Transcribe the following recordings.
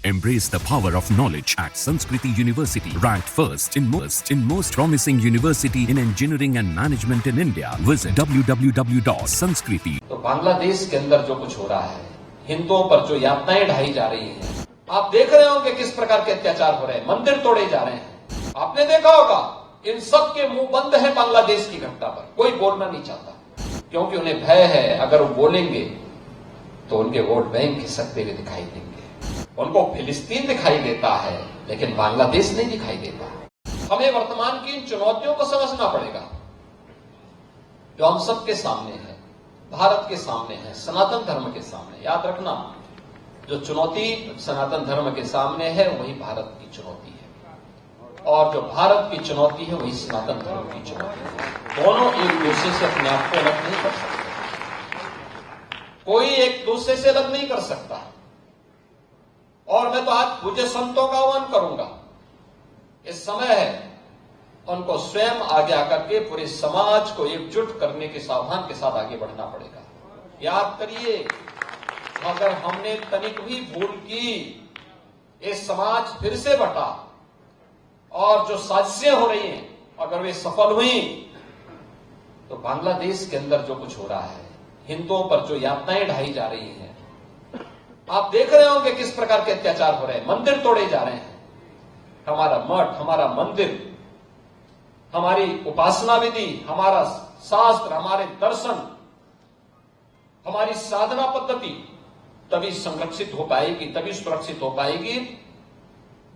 Embrace the power of knowledge at Sanskriti University, ranked first in most promising university in engineering and management in India. Visit www.sanskriti. तो बांग्लादेश के अंदर जो कुछ हो रहा है, हिंदुओं पर जो यातनाएं ढाई जा रही हैं, आप देख रहे होंगे किस प्रकार के अत्याचार हो रहे हैं, मंदिर तोड़े जा रहे हैं। आपने देखा होगा इन सब के मुंह बंद है बांग्लादेश की घटना पर, कोई बोलना नहीं चाहता क्योंकि उन्हें भय है अगर वो बोलेंगे तो उनके वोट बैंक खिसकते हुए दिखाई देंगे। उनको फिलिस्तीन दिखाई देता है लेकिन बांग्लादेश नहीं दिखाई देता। हमें वर्तमान की इन चुनौतियों को समझना पड़ेगा जो हम सबके सामने है, भारत के सामने है, सनातन धर्म के सामने। याद रखना, जो चुनौती सनातन धर्म के सामने है वही भारत की चुनौती है, और जो भारत की चुनौती है वही सनातन धर्म की चुनौती है। दोनों एक दूसरे से अपने आप को अलग नहीं कर सकते, कोई एक दूसरे से अलग नहीं कर सकता। और मैं तो आज पूज्य संतों का आह्वान करूंगा, इस समय है उनको स्वयं आगे आकर के पूरे समाज को एकजुट करने के सावधान के साथ आगे बढ़ना पड़ेगा। याद करिए, अगर हमने तनिक भी भूल की, ये समाज फिर से बटा और जो साजिशें हो रही हैं अगर वे सफल हुई तो बांग्लादेश के अंदर जो कुछ हो रहा है, हिंदुओं पर जो यातनाएं ढाई जा रही हैं, आप देख रहे होंगे किस प्रकार के अत्याचार हो रहे हैं, मंदिर तोड़े जा रहे हैं। हमारा मठ, हमारा मंदिर, हमारी उपासना विधि, हमारा शास्त्र, हमारे दर्शन, हमारी साधना पद्धति तभी संरक्षित हो पाएगी, तभी सुरक्षित हो पाएगी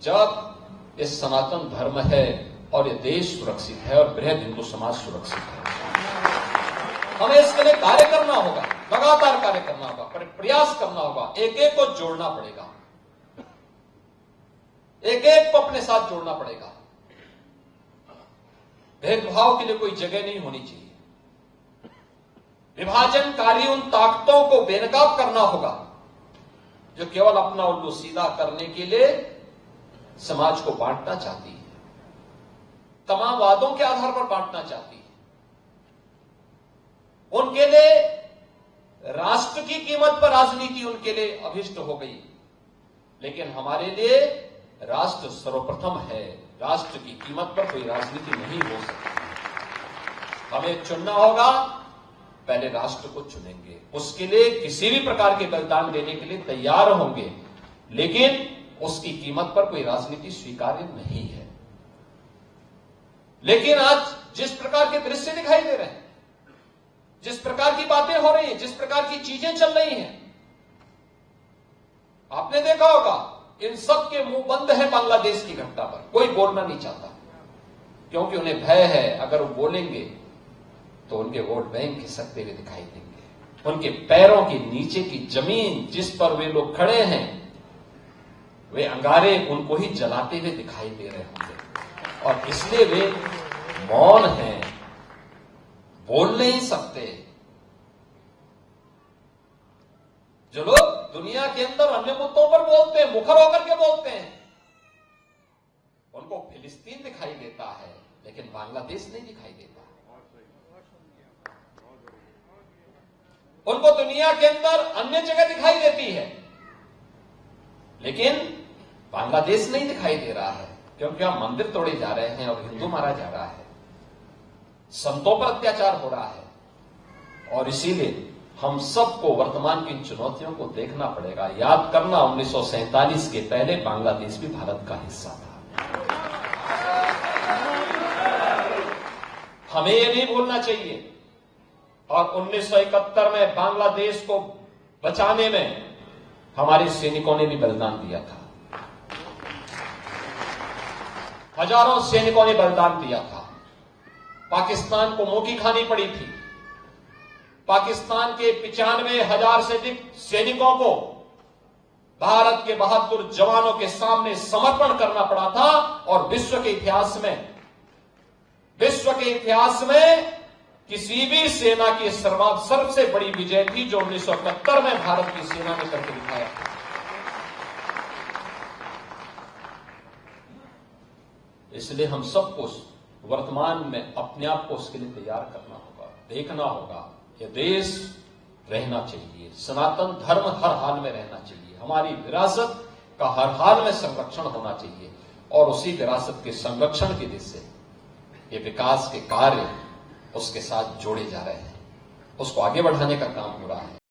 जब ये सनातन धर्म है और ये देश सुरक्षित है और बृहद हिंदू समाज सुरक्षित है। हमें इसके लिए कार्य करना होगा, लगातार कार्य करना होगा, प्रयास करना होगा, एक एक को जोड़ना पड़ेगा, एक एक को अपने साथ जोड़ना पड़ेगा। भेदभाव के लिए कोई जगह नहीं होनी चाहिए। विभाजनकारी उन ताकतों को बेनकाब करना होगा जो केवल अपना उल्लू सीधा करने के लिए समाज को बांटना चाहती है, तमाम वादों के आधार पर बांटना चाहती है। उनके लिए राष्ट्र की कीमत पर राजनीति उनके लिए अभिष्ट हो गई, लेकिन हमारे लिए राष्ट्र सर्वप्रथम है। राष्ट्र की कीमत पर कोई राजनीति नहीं हो सकती। हमें चुनना होगा, पहले राष्ट्र को चुनेंगे, उसके लिए किसी भी प्रकार के बलिदान देने के लिए तैयार होंगे, लेकिन उसकी कीमत पर कोई राजनीति स्वीकार्य नहीं है। लेकिन आज जिस प्रकार के दृश्य दिखाई दे रहे हैं, जिस प्रकार की बातें हो रही हैं, जिस प्रकार की चीजें चल रही हैं, आपने देखा होगा इन सब के मुंह बंद है बांग्लादेश की घटना पर, कोई बोलना नहीं चाहता क्योंकि उन्हें भय है अगर वो बोलेंगे तो उनके वोट बैंक खिसकते हुए दिखाई देंगे। उनके पैरों के नीचे की जमीन जिस पर वे लोग खड़े हैं, वे अंगारे उनको ही जलाते हुए दिखाई दे रहे होंगे और इसलिए वे मौन हैं, बोल नहीं सकते। जो लोग दुनिया के अंदर अन्य मुद्दों पर बोलते हैं, मुखर होकर के बोलते हैं, उनको फिलिस्तीन दिखाई देता है लेकिन बांग्लादेश नहीं दिखाई देता। उनको दुनिया के अंदर अन्य जगह दिखाई देती है लेकिन बांग्लादेश नहीं दिखाई दे रहा है, क्योंकि वहां मंदिर तोड़े जा रहे हैं और हिंदू मारा जा रहा है, संतों पर अत्याचार हो रहा है। और इसीलिए हम सबको वर्तमान की चुनौतियों को देखना पड़ेगा। याद करना, 1947 के पहले बांग्लादेश भी भारत का हिस्सा था। हमें यह नहीं भूलना चाहिए। और 1971 में बांग्लादेश को बचाने में हमारे सैनिकों ने भी बलिदान दिया था, हजारों सैनिकों ने बलिदान दिया था। पाकिस्तान को मुंह की खानी पड़ी थी। पाकिस्तान के 95,000 से अधिक सैनिकों को भारत के बहादुर जवानों के सामने समर्पण करना पड़ा था। और विश्व के इतिहास में किसी भी सेना की सबसे बड़ी विजय थी जो 1971 में भारत की सेना ने करके दिखाया था। इसलिए हम सबको वर्तमान में अपने आप को उसके लिए तैयार करना होगा, देखना होगा। यह देश रहना चाहिए, सनातन धर्म हर हाल में रहना चाहिए। हमारी विरासत का हर हाल में संरक्षण होना चाहिए और उसी विरासत के संरक्षण की दिशा से ये विकास के कार्य उसके साथ जोड़े जा रहे हैं, उसको आगे बढ़ाने का काम हो रहा है।